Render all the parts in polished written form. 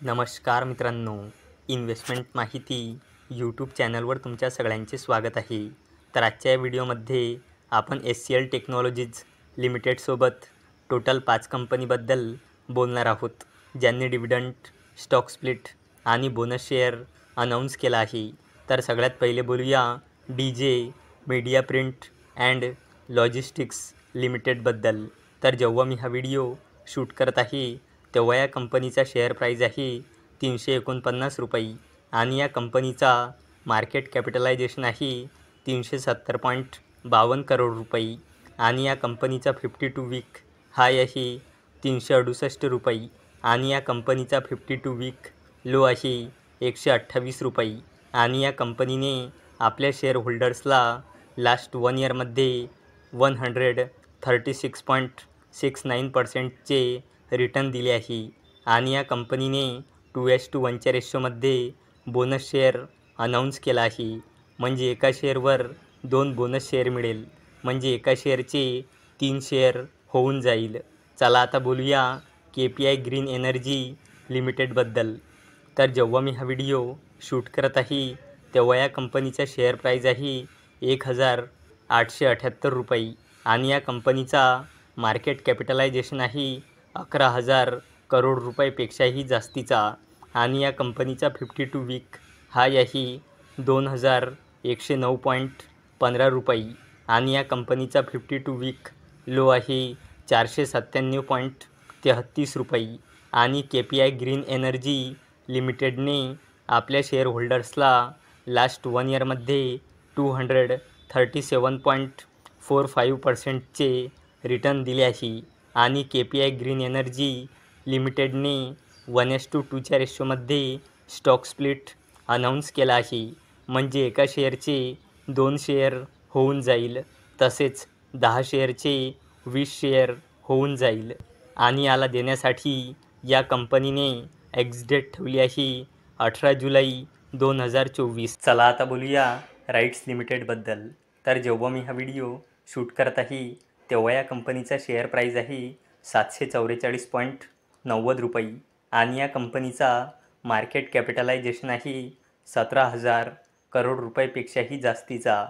नमस्कार मित्रांनो, इन्व्हेस्टमेंट माहिती यूट्यूब चॅनलवर तुमच्या सगळ्यांचे स्वागत आहे. तर आजच्या या व्हिडिओमध्ये आपण SCL टेक्नॉलॉजीज लिमिटेडसोबत टोटल 5 कंपनीबद्दल बोलणार आहोत, ज्यांनी dividend, stock split and bonus share announce केला आहे. तर सगळ्यात पहिले बोलूया DJ media print and logistics लिमिटेडबद्दल. तर जेव्हा मी हा व्हिडिओ शूट करत आहे तेव्हा या कंपनीचा शेअर प्राईज आहे 349 रुपये आणि या कंपनीचा मार्केट कॅपिटलायझेशन आहे 370.52 करोड रुपये आणि या कंपनीचा 52 वीक हाय आहे 368 रुपये आणि या कंपनीचा 52 वीक लो आहे 128 रुपये आणि या कंपनीने आपल्या शेअर होल्डर्सला लास्ट 1 इयरमध्ये 136.69%चे रिटर्न दिले आहे आणि या कंपनीने 2:1च्या रेशोमध्ये बोनस शेअर अनाऊन्स केला आहे. म्हणजे एका शेअरवर 2 बोनस शेअर मिळेल, म्हणजे एका शेअरचे 3 शेअर होऊन जाईल. चला आता बोलूया KPI ग्रीन एनर्जी लिमिटेडबद्दल. तर जेव्हा मी हा व्हिडिओ शूट करत आहे तेव्हा या कंपनीचा शेअर प्राईज आहे 1,878 रुपये आणि या कंपनीचा मार्केट कॅपिटलायझेशन आहे 11,000 करोड रुपयापेक्षाही जास्तीचा आणि या कंपनीचा 52 वीक हाय आहे 2,109.15 रुपये आणि या कंपनीचा 52 वीक लो आहे 497.33 रुपये आणि KPI ग्रीन एनर्जी लिमिटेडने आपल्या शेअर होल्डर्सला लास्ट 1 इयरमध्ये 237.45%चे रिटर्न दिले आहे आणि KPI ग्रीन एनर्जी लिमिटेडने 1:2च्या रेशोमध्ये स्टॉक स्प्लिट अनाऊन्स केला आहे. म्हणजे एका शेअरचे 2 शेअर होऊन जाईल, तसेच 10 शेअरचे 20 शेअर होऊन जाईल आणि याला देण्यासाठी या कंपनीने एक्सडेट ठेवली आहे 18 जुलै 2024. चला आता बोलूया राईट्स लिमिटेडबद्दल. तर जेव्हा मी हा व्हिडिओ शूट करत आहे तेव्हा या कंपनीचा शेअर प्राईज आहे 744.90 रुपये आणि या कंपनीचा मार्केट कॅपिटलायझेशन आहे 17,000 करोड रुपयापेक्षाही जास्तीचा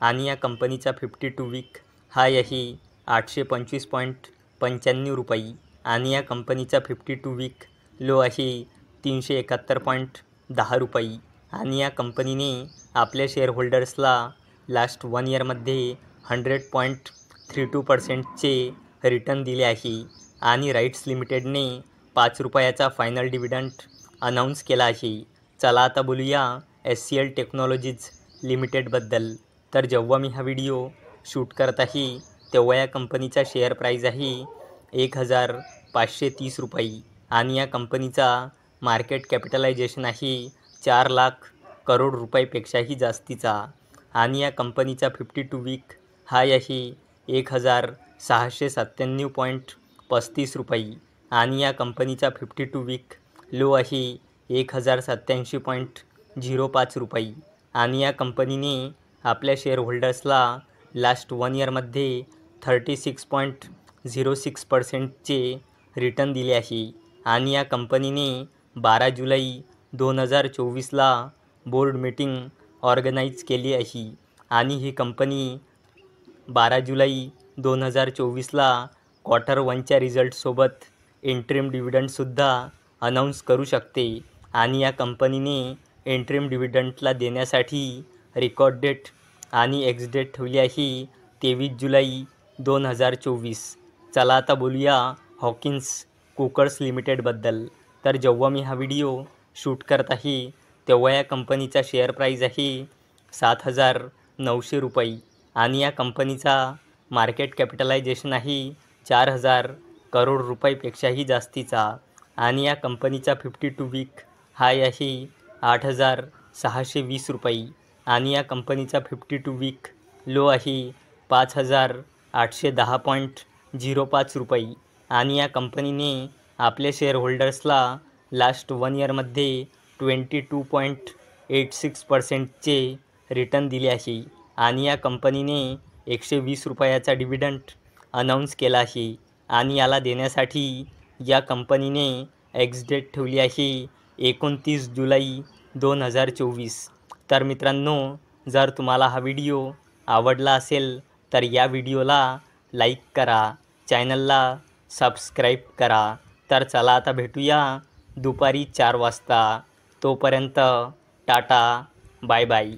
आणि या कंपनीचा 52 वीक हाय आहे 825.95 रुपये आणि या कंपनीचा 52 वीक लो आहे 371.10 रुपये आणि या कंपनीने आपल्या शेअर होल्डर्सला लास्ट 1 इयरमध्ये 100.32%चे रिटर्न दिले आहे आणि राईट्स लिमिटेडने 5 रुपयाचा फायनल डिव्हिडंड अनाऊन्स केला आहे. चला आता बोलूया SCL टेक्नॉलॉजीज लिमिटेडबद्दल. तर जेव्हा मी हा व्हिडिओ शूट करत आहे तेव्हा या कंपनीचा शेअर प्राईज आहे 1,530 रुपये आणि या कंपनीचा मार्केट कॅपिटलायझेशन आहे 4 लाख करोड रुपयापेक्षाही जास्तीचा आणि या कंपनीचा 52 वीक हाय आहे 1,697.35 रुपये आणि या कंपनीचा 52 वीक लो आहे 1,087.05 रुपये आणि या कंपनीने आपल्या शेअर होल्डर्सला लास्ट 1 इयरमध्ये 36.06%चे रिटर्न दिले आहे आणि या कंपनीने 12 जुलै 2024ला बोर्ड मीटिंग ऑर्गनाईज केली आहे आणि ही कंपनी 12 जुलै 2024ला क्वार्टर 1च्या रिझल्टसोबत इंटरिम डिव्हिडंडसुद्धा अनाऊन्स करू शकते आणि या कंपनीने इंटरिम डिव्हिडंडला देण्यासाठी रेकॉर्ड डेट आणि एक्स डेट ठेवली आहे 23 जुलै 2024. चला आता बोलूया हॉकिन्स कुकर्स लिमिटेडबद्दल. तर जेव्हा मी हा व्हिडिओ शूट करत आहे तेव्हा या कंपनीचा शेअर प्राईज आहे 7,900 रुपये आणि या कंपनीचा मार्केट कॅपिटलायझेशन आहे 4,000 करोड रुपयापेक्षाही जास्तीचा आणि या कंपनीचा 52 वीक हाय आहे 8,620 रुपये आणि या कंपनीचा 52 वीक लो आहे 5,810.05 रुपये आणि या कंपनीने आपल्या शेअर होल्डर्सला लास्ट 1 इयरमध्ये 22.86%चे रिटर्न दिले आहे आणि या कंपनीने 120 रुपयाचा डिव्हिडंड अनाऊन्स केला आहे आणि याला देण्यासाठी या कंपनीने एक्स डेट ठेवली आहे 29 जुलै 2024. तर मित्रांनो, जर तुम्हाला हा व्हिडिओ आवडला असेल तर या व्हिडिओला लाईक करा, चॅनलला सबस्क्राईब करा. तर चला आता भेटूया दुपारी 4 वाजता. तोपर्यंत टाटा, बाय बाय.